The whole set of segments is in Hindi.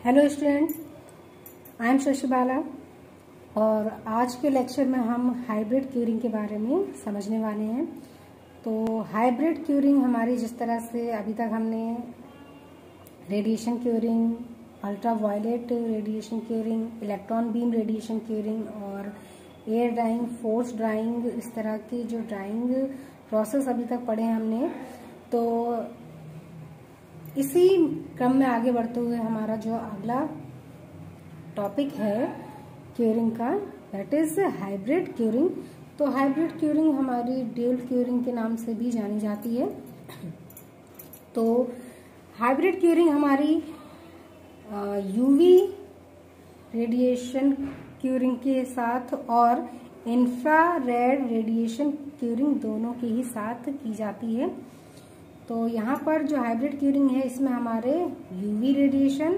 Hello student, I am Shashi Bala और आज के लेक्चर में हम हाइब्रिड क्यूरिंग के बारे में समझने वाले हैं। तो हाइब्रिड क्यूरिंग हमारी जिस तरह से अभी तक हमने radiation curing, ultra violet radiation curing, electron beam radiation curing और एयर ड्राइंग, फोर्स ड्राइंग, इस तरह की जो ड्राइंग प्रोसेस अभी तक पढ़े हमने, तो इसी क्रम में आगे बढ़ते हुए हमारा जो अगला टॉपिक है क्यूरिंग का, दैट इज हाइब्रिड क्यूरिंग। तो हाइब्रिड क्यूरिंग हमारी ड्यूल क्यूरिंग के नाम से भी जानी जाती है। तो हाइब्रिड क्यूरिंग हमारी यूवी रेडिएशन क्यूरिंग के साथ और इंफ्रारेड रेडिएशन क्यूरिंग दोनों के ही साथ की जाती है। तो यहाँ पर जो हाइब्रिड क्यूरिंग है, इसमें हमारे यूवी रेडिएशन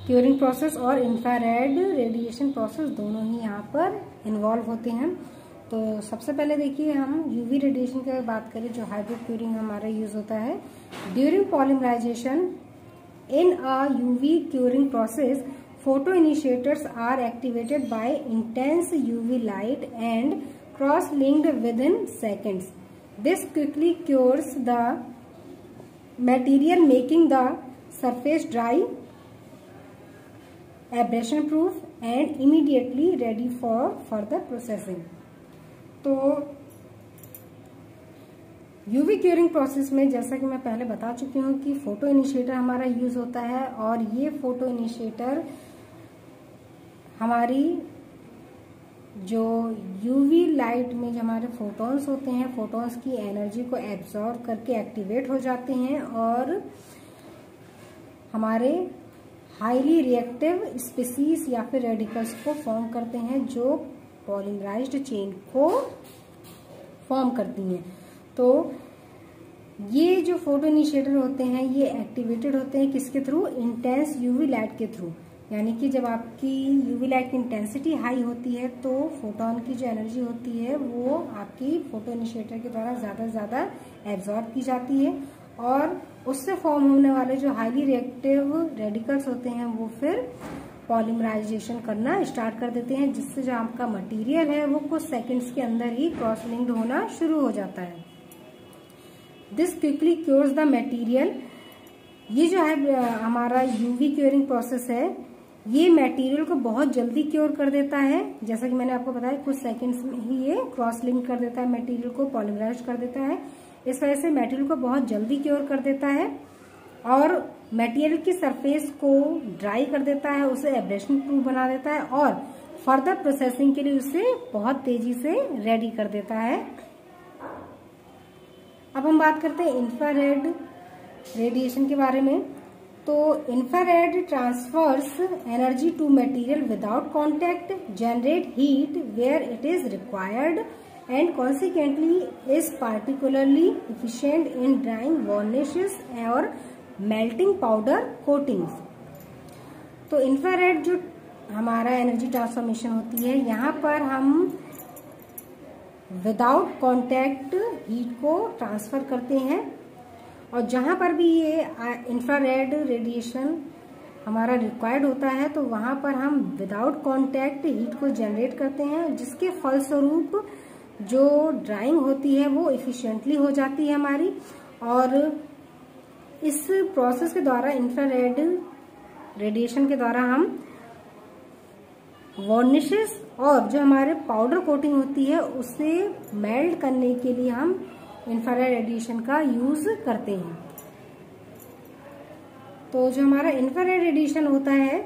क्यूरिंग प्रोसेस और इंफ्रारेड रेडिएशन प्रोसेस दोनों ही यहाँ पर इन्वॉल्व होते हैं। तो सबसे पहले देखिए, हम यूवी रेडिएशन की बात करें, जो हाइब्रिड क्यूरिंग हमारा यूज होता है during polymerization in a UV curing process. Photo initiators are activated by intense UV light and cross linked within seconds. This quickly cures the material, making the surface dry, abrasion proof and immediately ready for further processing. तो यूवी क्यूरिंग प्रोसेस में जैसा कि मैं पहले बता चुकी हूँ कि फोटो इनिशिएटर हमारा यूज होता है और ये फोटो इनिशिएटर हमारी जो यूवी लाइट में जो हमारे फोटॉन्स होते हैं, फोटॉन्स की एनर्जी को एब्जॉर्ब करके एक्टिवेट हो जाते हैं और हमारे हाईली रिएक्टिव स्पीसीज या फिर रेडिकल्स को फॉर्म करते हैं, जो पॉलीमराइज्ड चेन को फॉर्म करती हैं। तो ये जो फोटो इनिशिएटर होते हैं, ये एक्टिवेटेड होते हैं किसके थ्रू? इंटेंस यूवी लाइट के थ्रू। यानी कि जब आपकी यूवी लाइट की इंटेंसिटी हाई होती है तो फोटोन की जो एनर्जी होती है वो आपकी फोटो इनिशिएटर के द्वारा ज्यादा से ज्यादा एब्जॉर्ब की जाती है और उससे फॉर्म होने वाले जो हाईली रिएक्टिव रेडिकल्स होते हैं वो फिर पॉलीमराइजेशन करना स्टार्ट कर देते हैं, जिससे जो आपका मटेरियल है वो कुछ सेकेंड्स के अंदर ही क्रॉस लिंक्ड होना शुरू हो जाता है। This quickly cures the material. ये जो है हमारा यूवी क्योरिंग प्रोसेस है, ये मटेरियल को बहुत जल्दी क्योर कर देता है। जैसा कि मैंने आपको बताया, कुछ सेकंड्स में ही ये क्रॉस लिंक कर देता है, मटेरियल को पॉलीमराइज कर देता है। इस वजह से मटेरियल को बहुत जल्दी क्योर कर देता है और मटेरियल की सरफेस को ड्राई कर देता है, उसे एब्रेशन प्रूफ बना देता है और फर्दर प्रोसेसिंग के लिए उसे बहुत तेजी से रेडी कर देता है। अब हम बात करते हैं इंफ्रारेड रेडिएशन के बारे में। तो infrared transfers energy to material without contact, generate heat where it is required and consequently is particularly efficient in drying varnishes और मेल्टिंग पाउडर कोटिंग्स। तो इंफ्रारेड जो हमारा एनर्जी ट्रांसफॉर्मेशन होती है, यहाँ पर हम विदाउट कांटेक्ट हीट को ट्रांसफर करते हैं और जहां पर भी ये इंफ्रारेड रेडिएशन हमारा रिक्वायर्ड होता है तो वहां पर हम विदाउट कांटेक्ट हीट को जनरेट करते हैं, जिसके फलस्वरूप जो ड्राइंग होती है वो एफिशिएंटली हो जाती है हमारी। और इस प्रोसेस के द्वारा, इंफ्रारेड रेडिएशन के द्वारा, हम वार्निशेस और जो हमारे पाउडर कोटिंग होती है उसे मेल्ट करने के लिए हम इंफ्रारेड रेडिएशन का यूज करते हैं। तो जो हमारा इंफ्रारेड रेडिएशन होता है,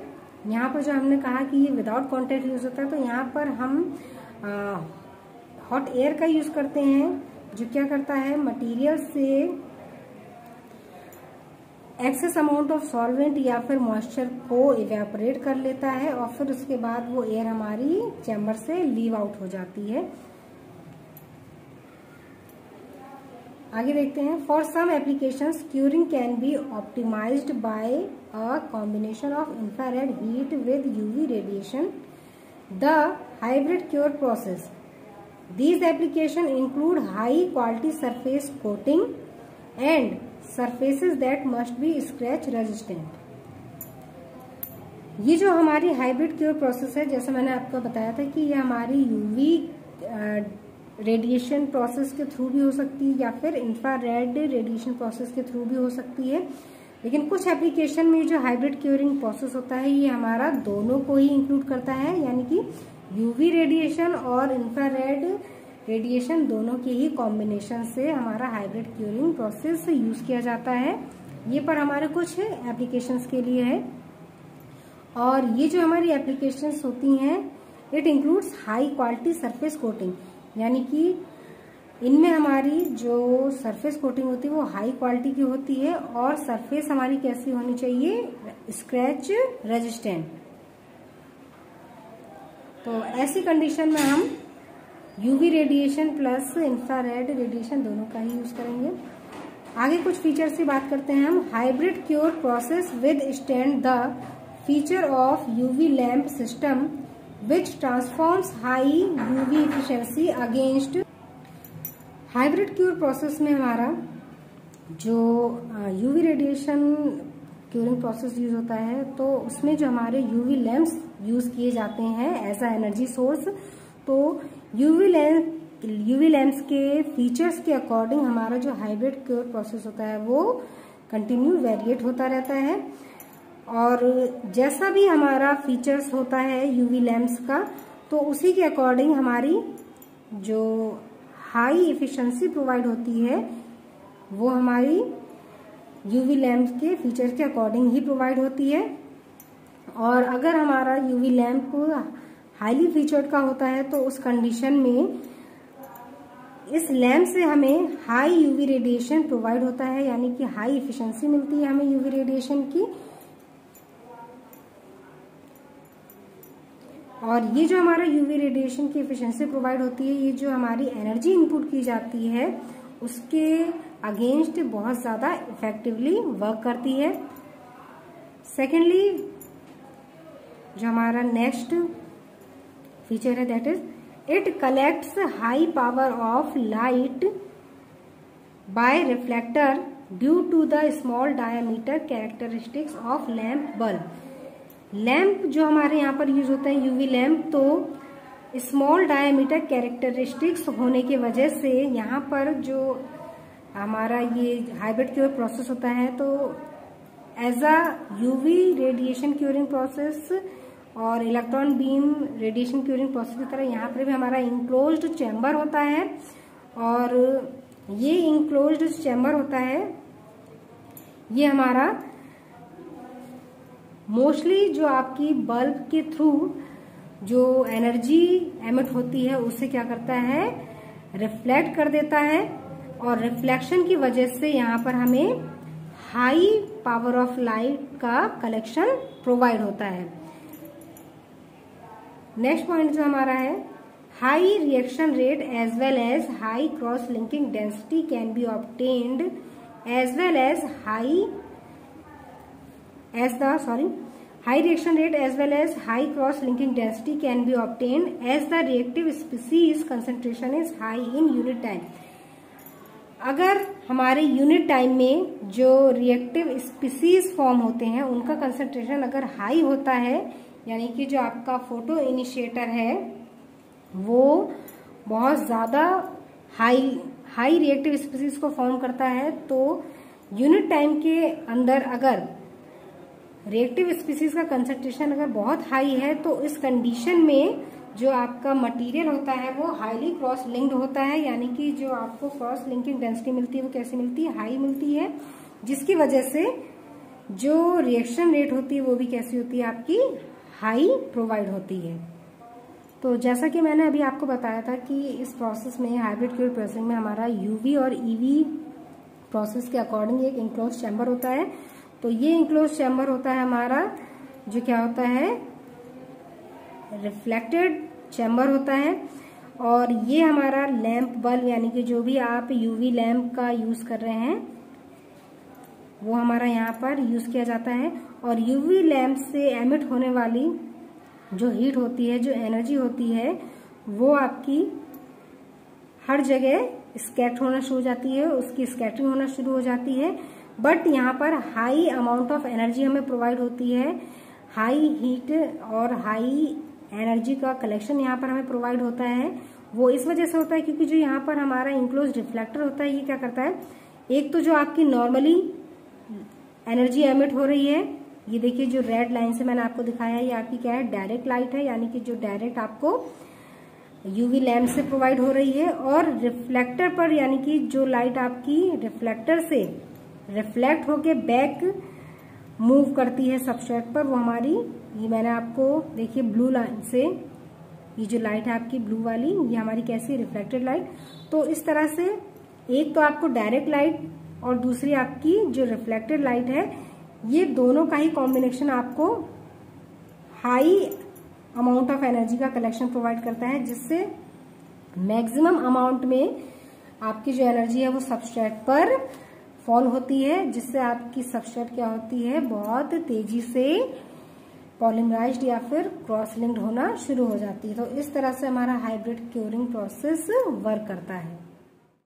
यहाँ पर जो हमने कहा कि ये विदाउट कांटेक्ट यूज होता है, तो यहाँ पर हम हॉट एयर का यूज करते हैं, जो क्या करता है, मटेरियल से एक्सेस अमाउंट ऑफ सॉल्वेंट या फिर मॉइस्चर को इवेपोरेट कर लेता है और फिर उसके बाद वो एयर हमारी चैम्बर से लीव आउट हो जाती है। आगे देखते हैं। For some applications curing can be optimized by a combination of infrared heat with UV radiation, the hybrid cure process. These applications include high quality surface coating and surfaces that must be scratch resistant. ये जो हमारी हाइब्रिड क्योर प्रोसेस है, जैसे मैंने आपको बताया था कि ये हमारी यूवी रेडिएशन प्रोसेस के थ्रू भी हो सकती है या फिर इंफ्रारेड रेडिएशन प्रोसेस के थ्रू भी हो सकती है। लेकिन कुछ एप्लीकेशन में जो हाइब्रिड क्योरिंग प्रोसेस होता है ये हमारा दोनों को ही इंक्लूड करता है, यानी कि यूवी रेडिएशन और इंफ्रारेड रेडिएशन दोनों के ही कॉम्बिनेशन से हमारा हाइब्रिड क्योरिंग प्रोसेस यूज किया जाता है। ये पर हमारे कुछ एप्लीकेशंस के लिए है। और ये जो हमारी एप्लीकेशंस होती हैं it includes high quality surface coating, यानी कि इनमें हमारी जो सरफेस कोटिंग होती है वो हाई क्वालिटी की होती है और सरफेस हमारी कैसी होनी चाहिए, स्क्रैच रेजिस्टेंट। तो ऐसी कंडीशन में हम UV radiation plus infrared radiation दोनों का ही यूज करेंगे। आगे कुछ फीचर्स की बात करते हैं हम। Hybrid cure process with stand the feature of UV lamp system which transforms high UV efficiency against. Hybrid cure process में हमारा जो UV radiation curing process use होता है तो उसमें जो हमारे यूवी लैम्प्स यूज किए जाते हैं एज अ एनर्जी सोर्स। तो यूवी लैम्प्स के फीचर्स के अकॉर्डिंग हमारा जो हाइब्रिड क्योर प्रोसेस होता है वो कंटिन्यू वेरिएट होता रहता है। और जैसा भी हमारा फीचर्स होता है यूवी लैम्प्स का तो उसी के अकॉर्डिंग हमारी जो हाई एफिशिएंसी प्रोवाइड होती है वो हमारी यूवी लैम्प के फीचर्स के अकॉर्डिंग ही प्रोवाइड होती है। और अगर हमारा यूवी लैम्प हाईली फीचर्ड का होता है तो उस कंडीशन में इस लैम्प से हमें हाई यूवी रेडिएशन प्रोवाइड होता है, यानी कि हाई एफिशिएंसी मिलती है हमें यूवी रेडिएशन की। और ये जो हमारा यूवी रेडिएशन की एफिशिएंसी प्रोवाइड होती है ये जो हमारी एनर्जी इनपुट की जाती है उसके अगेंस्ट बहुत ज्यादा इफेक्टिवली वर्क करती है। सेकेंडली जो हमारा नेक्स्ट फीचर है that is it collects high power of light by reflector due to the small diameter characteristics of lamp bulb. Lamp जो हमारे यहाँ पर यूज होता है यूवी लैम्प, तो स्मॉल डायमीटर कैरेक्टरिस्टिक्स होने की वजह से यहाँ पर जो हमारा ये हाइब्रिड क्योर प्रोसेस होता है तो as a UV radiation curing process और electron beam radiation curing process की तरह यहाँ पर भी हमारा इंक्लोज्ड चैम्बर होता है। और ये इंक्लोज्ड चैम्बर होता है ये हमारा मोस्टली जो आपकी बल्ब के थ्रू जो एनर्जी एमिट होती है उससे क्या करता है, रिफ्लेक्ट कर देता है। और रिफ्लेक्शन की वजह से यहाँ पर हमें हाई पावर ऑफ लाइट का कलेक्शन प्रोवाइड होता है। नेक्स्ट पॉइंट जो हमारा है high reaction rate as well as high cross linking density can be obtained as well as high reaction rate as well as high cross linking density can be obtained as the reactive species concentration is high in unit time। अगर हमारे यूनिट टाइम में जो रिएक्टिव स्पीसीज फॉर्म होते हैं उनका कंसंट्रेशन अगर हाई होता है, यानी कि जो आपका फोटो इनिशिएटर है वो बहुत ज्यादा हाई रिएक्टिव स्पीसीज को फॉर्म करता है, तो यूनिट टाइम के अंदर अगर रिएक्टिव स्पीसीज का कंसंट्रेशन अगर बहुत हाई है तो इस कंडीशन में जो आपका मटेरियल होता है वो हाईली क्रॉस लिंक्ड होता है, यानी कि जो आपको क्रॉस लिंकिंग डेंसिटी मिलती है वो कैसी मिलती है, हाई मिलती है, जिसकी वजह से जो रिएक्शन रेट होती है वो भी कैसी होती है, आपकी हाई प्रोवाइड होती है। तो जैसा कि मैंने अभी आपको बताया था कि इस प्रोसेस में हाइब्रिड क्योर प्रोसेसिंग में हमारा यूवी और ईवी प्रोसेस के अकॉर्डिंग एक इंक्लोज चैम्बर होता है। तो ये इंक्लोज चैम्बर होता है हमारा जो क्या होता है, रिफ्लेक्टेड चैम्बर होता है। और ये हमारा लैंप बल्ब यानी कि जो भी आप यूवी लैंप का यूज कर रहे हैं वो हमारा यहाँ पर यूज किया जाता है। और यूवी लैंप से एमिट होने वाली जो हीट होती है, जो एनर्जी होती है, वो आपकी हर जगह स्कैटर होना शुरू हो जाती है, उसकी स्कैटरिंग होना शुरू हो जाती है। बट यहाँ पर हाई अमाउंट ऑफ एनर्जी हमें प्रोवाइड होती है हाई हीट और हाई एनर्जी का कलेक्शन यहाँ पर हमें प्रोवाइड होता है। वो इस वजह से होता है क्योंकि जो यहाँ पर हमारा इंक्लोज रिफ्लेक्टर होता है, ये क्या करता है, एक तो जो आपकी नॉर्मली एनर्जी एमिट हो रही है, ये देखिए जो रेड लाइन से मैंने आपको दिखाया है, ये आपकी क्या है, डायरेक्ट लाइट है, यानी कि जो डायरेक्ट आपको यूवी लैम्प से प्रोवाइड हो रही है। और रिफ्लेक्टर पर, यानी कि जो लाइट आपकी रिफ्लेक्टर से रिफ्लेक्ट होके बैक मूव करती है सबस्ट्रेट पर, वो हमारी, ये मैंने आपको देखिए ब्लू लाइन से, ये जो लाइट है आपकी ब्लू वाली, ये हमारी कैसी रिफ्लेक्टेड लाइट। तो इस तरह से एक तो आपको डायरेक्ट लाइट और दूसरी आपकी जो रिफ्लेक्टेड लाइट है, ये दोनों का ही कॉम्बिनेशन आपको हाई अमाउंट ऑफ एनर्जी का कलेक्शन प्रोवाइड करता है, जिससे मैक्सिमम अमाउंट में आपकी जो एनर्जी है वो सबस्ट्रेट पर फॉल होती है, जिससे आपकी सबस्ट्रेट क्या होती है, बहुत तेजी से पॉलीमराइज्ड या फिर क्रॉस लिंक्ड होना शुरू हो जाती है। तो इस तरह से हमारा हाइब्रिड क्योरिंग प्रोसेस वर्क करता है।